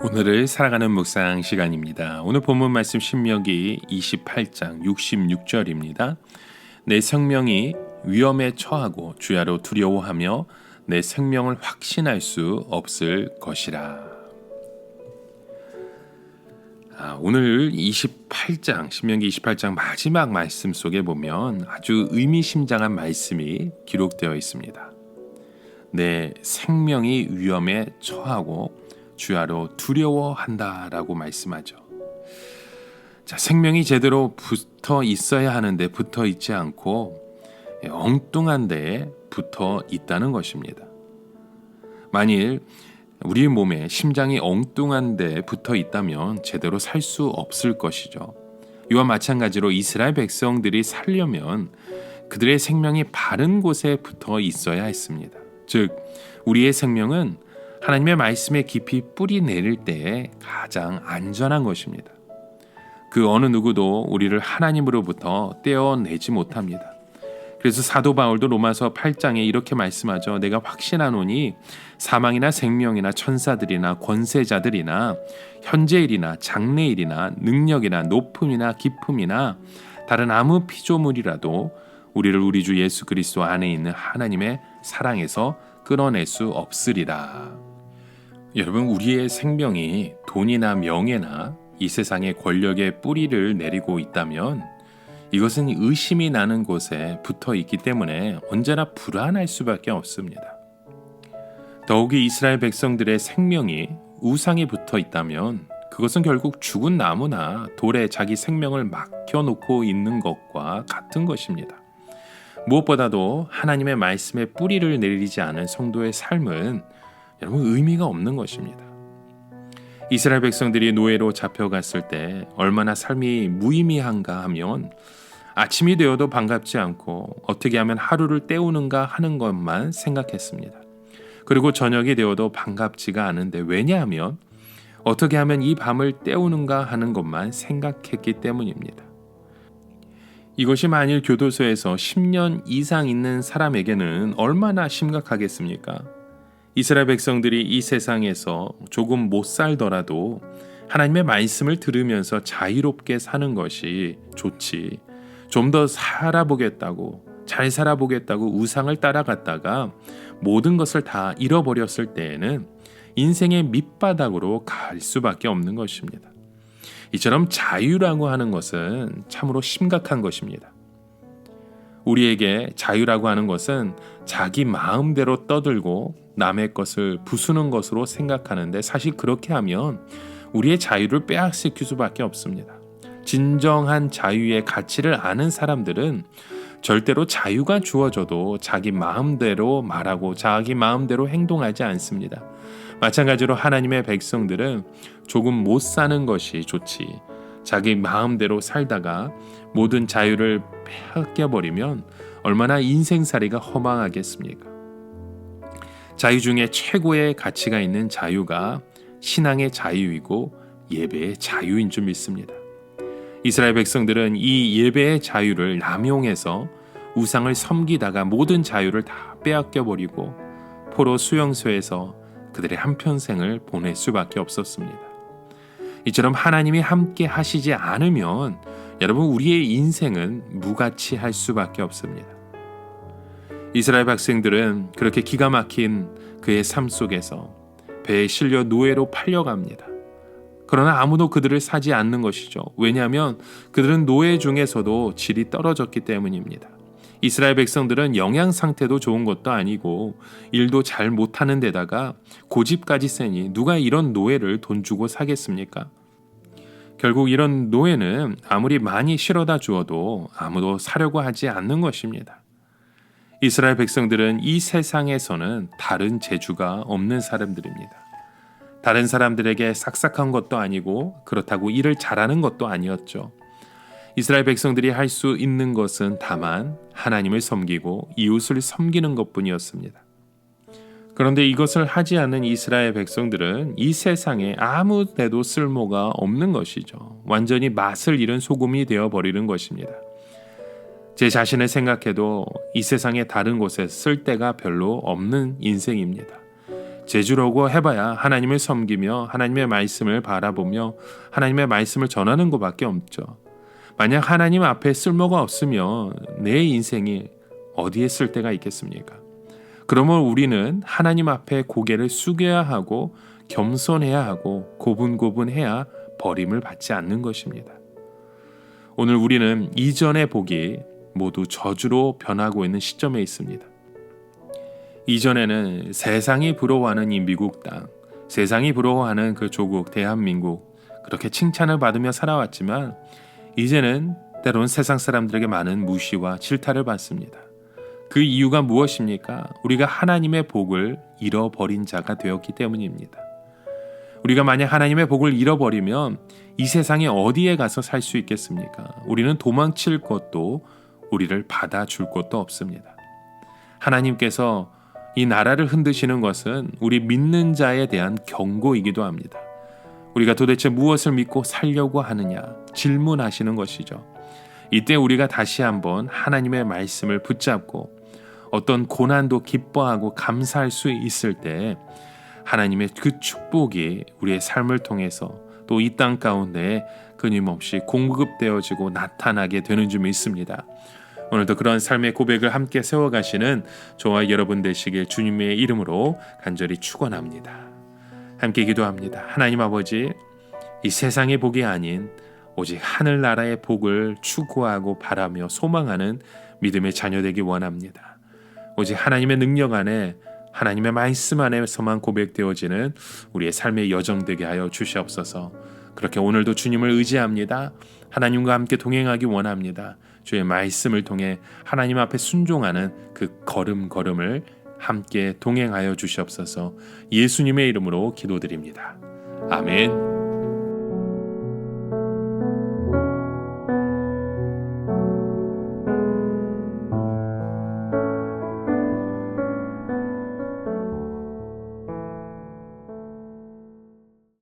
오늘을 살아가는 묵상 시간입니다. 오늘 본문 말씀 신명기 28장 66절입니다. 내 생명이 위험에 처하고 주야로 두려워하며 내 생명을 확신할 수 없을 것이라. 오늘 28장 신명기 28장 마지막 말씀 속에 보면 아주 의미심장한 말씀이 기록되어 있습니다. 내 생명이 위험에 처하고 주야로 두려워한다라고 말씀하죠. 자, 생명이 제대로 붙어 있어야 하는데 붙어 있지 않고 엉뚱한 데에 붙어 있다는 것입니다. 만일 우리 몸에 심장이 엉뚱한 데에 붙어 있다면 제대로 살 수 없을 것이죠. 이와 마찬가지로 이스라엘 백성들이 살려면 그들의 생명이 바른 곳에 붙어 있어야 했습니다. 즉, 우리의 생명은 하나님의 말씀에 깊이 뿌리 내릴 때에 가장 안전한 것입니다. 그 어느 누구도 우리를 하나님으로부터 떼어내지 못합니다. 그래서 사도 바울도 로마서 8장에 이렇게 말씀하죠. 내가 확신하노니 사망이나 생명이나 천사들이나 권세자들이나 현재일이나 장래일이나 능력이나 높음이나 깊음이나 다른 아무 피조물이라도 우리를 우리 주 예수 그리스도 안에 있는 하나님의 사랑에서 끌어낼 수 없으리라. 여러분, 우리의 생명이 돈이나 명예나 이 세상의 권력의 뿌리를 내리고 있다면 이것은 의심이 나는 곳에 붙어 있기 때문에 언제나 불안할 수밖에 없습니다. 더욱이 이스라엘 백성들의 생명이 우상에 붙어 있다면 그것은 결국 죽은 나무나 돌에 자기 생명을 맡겨놓고 있는 것과 같은 것입니다. 무엇보다도 하나님의 말씀에 뿌리를 내리지 않은 성도의 삶은 여러분 의미가 없는 것입니다. 이스라엘 백성들이 노예로 잡혀갔을 때 얼마나 삶이 무의미한가 하면 아침이 되어도 반갑지 않고 어떻게 하면 하루를 때우는가 하는 것만 생각했습니다. 그리고 저녁이 되어도 반갑지가 않은데 왜냐하면 어떻게 하면 이 밤을 때우는가 하는 것만 생각했기 때문입니다. 이것이 만일 교도소에서 10년 이상 있는 사람에게는 얼마나 심각하겠습니까? 이스라엘 백성들이 이 세상에서 조금 못 살더라도 하나님의 말씀을 들으면서 자유롭게 사는 것이 좋지, 좀 더 살아보겠다고, 잘 살아보겠다고 우상을 따라갔다가 모든 것을 다 잃어버렸을 때에는 인생의 밑바닥으로 갈 수밖에 없는 것입니다. 이처럼 자유라고 하는 것은 참으로 심각한 것입니다. 우리에게 자유라고 하는 것은 자기 마음대로 떠들고 남의 것을 부수는 것으로 생각하는데 사실 그렇게 하면 우리의 자유를 빼앗길 수밖에 없습니다. 진정한 자유의 가치를 아는 사람들은 절대로 자유가 주어져도 자기 마음대로 말하고 자기 마음대로 행동하지 않습니다. 마찬가지로 하나님의 백성들은 조금 못 사는 것이 좋지, 자기 마음대로 살다가 모든 자유를 빼앗겨버리면 얼마나 인생살이가 허망하겠습니까? 자유 중에 최고의 가치가 있는 자유가 신앙의 자유이고 예배의 자유인 줄 믿습니다. 이스라엘 백성들은 이 예배의 자유를 남용해서 우상을 섬기다가 모든 자유를 다 빼앗겨버리고 포로 수용소에서 그들의 한평생을 보낼 수밖에 없었습니다. 이처럼 하나님이 함께 하시지 않으면 여러분 우리의 인생은 무가치할 수밖에 없습니다. 이스라엘 백성들은 그렇게 기가 막힌 그의 삶 속에서 배에 실려 노예로 팔려갑니다. 그러나 아무도 그들을 사지 않는 것이죠. 왜냐하면 그들은 노예 중에서도 질이 떨어졌기 때문입니다. 이스라엘 백성들은 영양 상태도 좋은 것도 아니고 일도 잘 못하는 데다가 고집까지 세니 누가 이런 노예를 돈 주고 사겠습니까? 결국 이런 노예는 아무리 많이 실어다 주어도 아무도 사려고 하지 않는 것입니다. 이스라엘 백성들은 이 세상에서는 다른 재주가 없는 사람들입니다. 다른 사람들에게 싹싹한 것도 아니고 그렇다고 일을 잘하는 것도 아니었죠. 이스라엘 백성들이 할 수 있는 것은 다만 하나님을 섬기고 이웃을 섬기는 것뿐이었습니다. 그런데 이것을 하지 않는 이스라엘 백성들은 이 세상에 아무 데도 쓸모가 없는 것이죠. 완전히 맛을 잃은 소금이 되어버리는 것입니다. 제 자신을 생각해도 이 세상의 다른 곳에 쓸 데가 별로 없는 인생입니다. 제주로고 해봐야 하나님을 섬기며 하나님의 말씀을 바라보며 하나님의 말씀을 전하는 것밖에 없죠. 만약 하나님 앞에 쓸모가 없으면 내 인생이 어디에 쓸 데가 있겠습니까? 그러면 우리는 하나님 앞에 고개를 숙여야 하고 겸손해야 하고 고분고분해야 버림을 받지 않는 것입니다. 오늘 우리는 이전의 복이 모두 저주로 변하고 있는 시점에 있습니다. 이전에는 세상이 부러워하는 이 미국 땅, 세상이 부러워하는 그 조국 대한민국, 그렇게 칭찬을 받으며 살아왔지만 이제는 때론 세상 사람들에게 많은 무시와 질타를 받습니다. 그 이유가 무엇입니까? 우리가 하나님의 복을 잃어버린 자가 되었기 때문입니다. 우리가 만약 하나님의 복을 잃어버리면 이 세상에 어디에 가서 살 수 있겠습니까? 우리는 도망칠 곳도 우리를 받아줄 곳도 없습니다. 하나님께서 이 나라를 흔드시는 것은 우리 믿는 자에 대한 경고이기도 합니다. 우리가 도대체 무엇을 믿고 살려고 하느냐 질문하시는 것이죠. 이때 우리가 다시 한번 하나님의 말씀을 붙잡고 어떤 고난도 기뻐하고 감사할 수 있을 때 하나님의 그 축복이 우리의 삶을 통해서 또 이 땅 가운데 끊임없이 공급되어지고 나타나게 되는 줄 믿습니다. 오늘도 그런 삶의 고백을 함께 세워가시는 저와 여러분 되시길 주님의 이름으로 간절히 축원합니다. 함께 기도합니다. 하나님 아버지, 이 세상의 복이 아닌 오직 하늘나라의 복을 추구하고 바라며 소망하는 믿음의 자녀 되기 원합니다. 오직 하나님의 능력 안에 하나님의 말씀 안에서만 고백되어지는 우리의 삶의 여정 되게 하여 주시옵소서. 그렇게 오늘도 주님을 의지합니다. 하나님과 함께 동행하기 원합니다. 주의 말씀을 통해 하나님 앞에 순종하는 그 걸음걸음을 함께 동행하여 주시옵소서. 예수님의 이름으로 기도드립니다. 아멘.